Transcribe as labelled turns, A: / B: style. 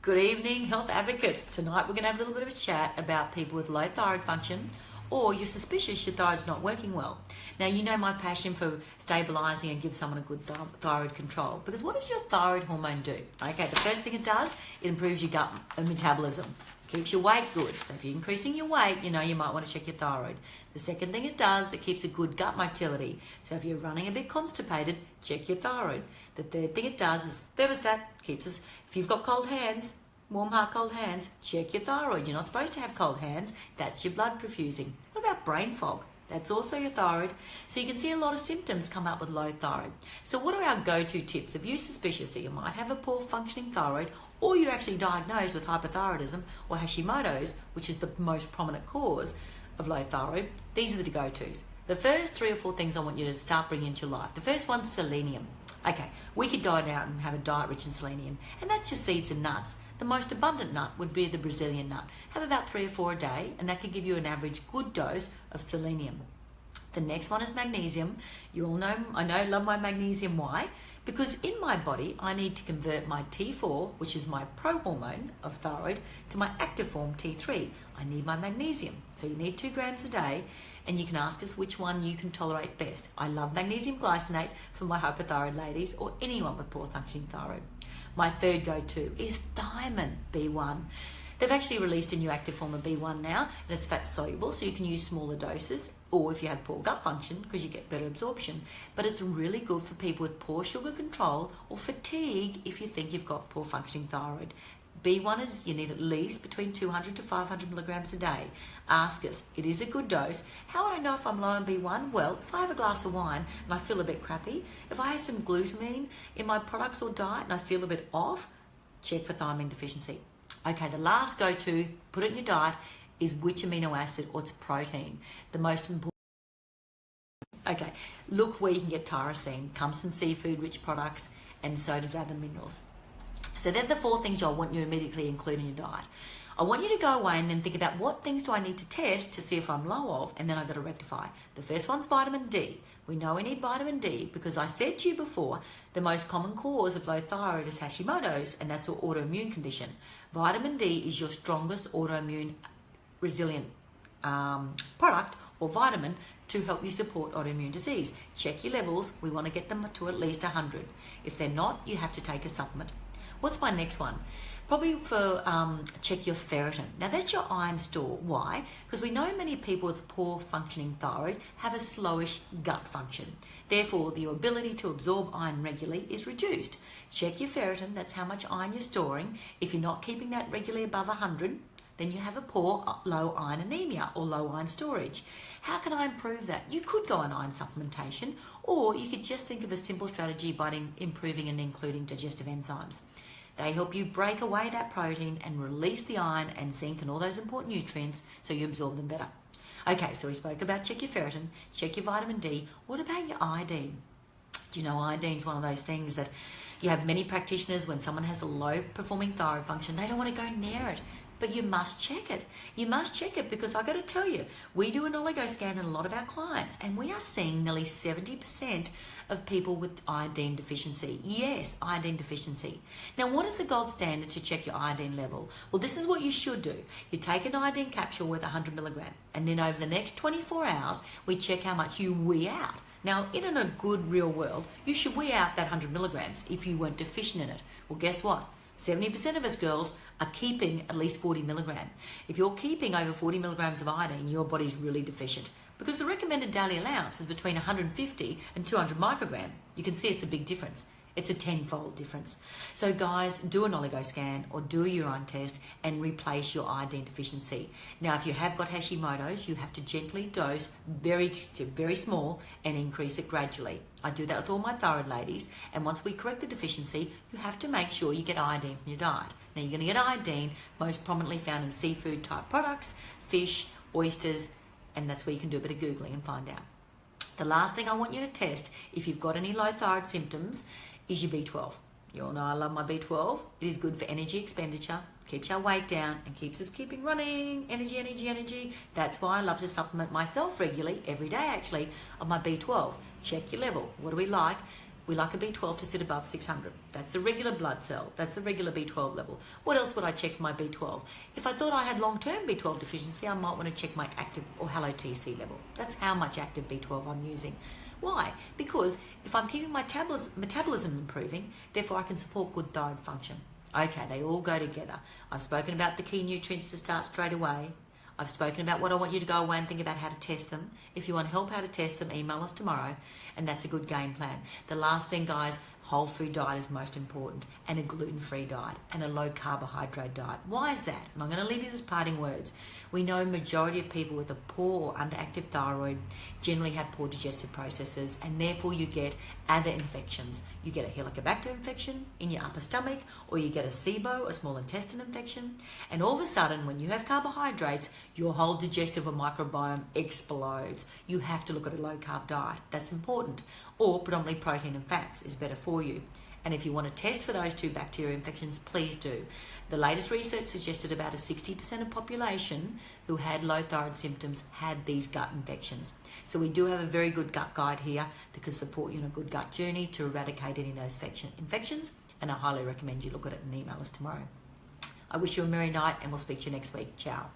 A: Good evening, health advocates. Tonight we're going to have a little bit of a chat about people with low thyroid function, or you're suspicious your thyroid's not working well. Now, you know my passion for stabilising and give someone a good thyroid control, because what does your thyroid hormone do? Okay, the first thing it does, it improves your gut metabolism, keeps your weight good. So if you're increasing your weight, you know you might want to check your thyroid. The second thing it does, it keeps a good gut motility. So if you're running a bit constipated, check your thyroid. The third thing it does is thermostat, keeps us, if you've got cold hands, warm heart, cold hands, check your thyroid. You're not supposed to have cold hands. That's your blood perfusing. What about brain fog? That's also your thyroid. So you can see a lot of symptoms come up with low thyroid. So what are our go-to tips? If you're suspicious that you might have a poor functioning thyroid, or you're actually diagnosed with hypothyroidism or Hashimoto's, which is the most prominent cause of low thyroid, these are the go-tos. The first 3 or 4 things I want you to start bringing into your life. The first one's selenium. Okay, we could go out and have a diet rich in selenium, and that's your seeds and nuts. The most abundant nut would be the Brazilian nut. Have about 3 or 4 a day, and that could give you an average good dose of selenium. The next one is magnesium. You all know, love my magnesium. Why? Because in my body, I need to convert my T4, which is my pro-hormone of thyroid, to my active form T3. I need my magnesium. So you need 2 grams a day, and you can ask us which one you can tolerate best. I love magnesium glycinate for my hypothyroid ladies or anyone with poor functioning thyroid. My third go-to is thiamine B1. They've actually released a new active form of B1 now, and it's fat soluble, so you can use smaller doses, or if you have poor gut function, because you get better absorption. But it's really good for people with poor sugar control or fatigue if you think you've got poor functioning thyroid. B1 is, you need at least between 200 to 500 milligrams a day. Ask us, it is a good dose. How would I know if I'm low on B1? Well, if I have a glass of wine and I feel a bit crappy, if I have some glutamine in my products or diet and I feel a bit off, check for thiamine deficiency. Okay, the last go-to, put it in your diet, is which amino acid or it's protein. The most important. Okay, look where you can get tyrosine. Comes from seafood-rich products, and so does other minerals. So they're the 4 things I want you to immediately include in your diet. I want you to go away and then think about what things do I need to test to see if I'm low of, and then I've got to rectify. The first one's vitamin D. We know we need vitamin D because I said to you before, the most common cause of low thyroid is Hashimoto's, and that's an autoimmune condition. Vitamin D is your strongest autoimmune resilient product or vitamin to help you support autoimmune disease. Check your levels. We want to get them to at least 100. If they're not, you have to take a supplement. What's my next one? Probably for check your ferritin. Now that's your iron store. Why? Because we know many people with poor functioning thyroid have a slowish gut function. Therefore, the ability to absorb iron regularly is reduced. Check your ferritin. That's how much iron you're storing. If you're not keeping that regularly above 100, then you have a poor low iron anemia or low iron storage. How can I improve that? You could go on iron supplementation, or you could just think of a simple strategy by improving and including digestive enzymes. They help you break away that protein and release the iron and zinc and all those important nutrients so you absorb them better. Okay, so we spoke about check your ferritin, check your vitamin D. What about your iodine? Do you know iodine's one of those things that you have many practitioners when someone has a low performing thyroid function, they don't want to go near it. But you must check it. You must check it because I've got to tell you, we do an oligo scan in a lot of our clients and we are seeing nearly 70% of people with iodine deficiency. Yes, iodine deficiency. Now, what is the gold standard to check your iodine level? Well, this is what you should do. You take an iodine capsule with 100 milligram and then over the next 24 hours, we check how much you wee out. Now, in a good real world, you should wee out that 100 milligrams if you weren't deficient in it. Well, guess what? 70% of us girls are keeping at least 40 milligram. If you're keeping over 40 milligrams of iodine, your body's really deficient because the recommended daily allowance is between 150 and 200 microgram. You can see it's a big difference. It's a 10-fold difference. So guys, do an oligo scan or do a urine test and replace your iodine deficiency. Now, if you have got Hashimoto's, you have to gently dose very small and increase it gradually. I do that with all my thyroid ladies, and once we correct the deficiency, you have to make sure you get iodine from your diet. Now, you're going to get iodine most prominently found in seafood type products, fish, oysters, and that's where you can do a bit of Googling and find out. The last thing I want you to test, if you've got any low thyroid symptoms, is your B12. You all know I love my B12. It is good for energy expenditure, keeps our weight down, and keeps us keeping running. Energy. That's why I love to supplement myself regularly, every day actually, of my B12. Check your level. What do we like? We like a B12 to sit above 600. That's a regular blood cell. That's a regular B12 level. What else would I check for my B12? If I thought I had long-term B12 deficiency, I might want to check my active or hello TC level. That's how much active B12 I'm using. Why? Because if I'm keeping my metabolism improving, therefore I can support good thyroid function. Okay, they all go together. I've spoken about the key nutrients to start straight away. I've spoken about what I want you to go away and think about how to test them. If you want help how to test them, email us tomorrow, and that's a good game plan. The last thing, guys, whole food diet is most important, and a gluten-free diet, and a low carbohydrate diet. Why is that? And I'm going to leave you with parting words. We know majority of people with a poor or underactive thyroid generally have poor digestive processes, and therefore you get other infections. You get a Helicobacter infection in your upper stomach, or you get a SIBO, a small intestine infection, and all of a sudden when you have carbohydrates, your whole digestive or microbiome explodes. You have to look at a low carb diet. That's important. Or predominantly protein and fats is better for you. And if you want to test for those two bacteria infections, please do. The latest research suggested about a 60% of population who had low thyroid symptoms had these gut infections. So we do have a very good gut guide here that can support you in a good gut journey to eradicate any of those infections, and I highly recommend you look at it and email us tomorrow. I wish you a merry night, and we'll speak to you next week. Ciao.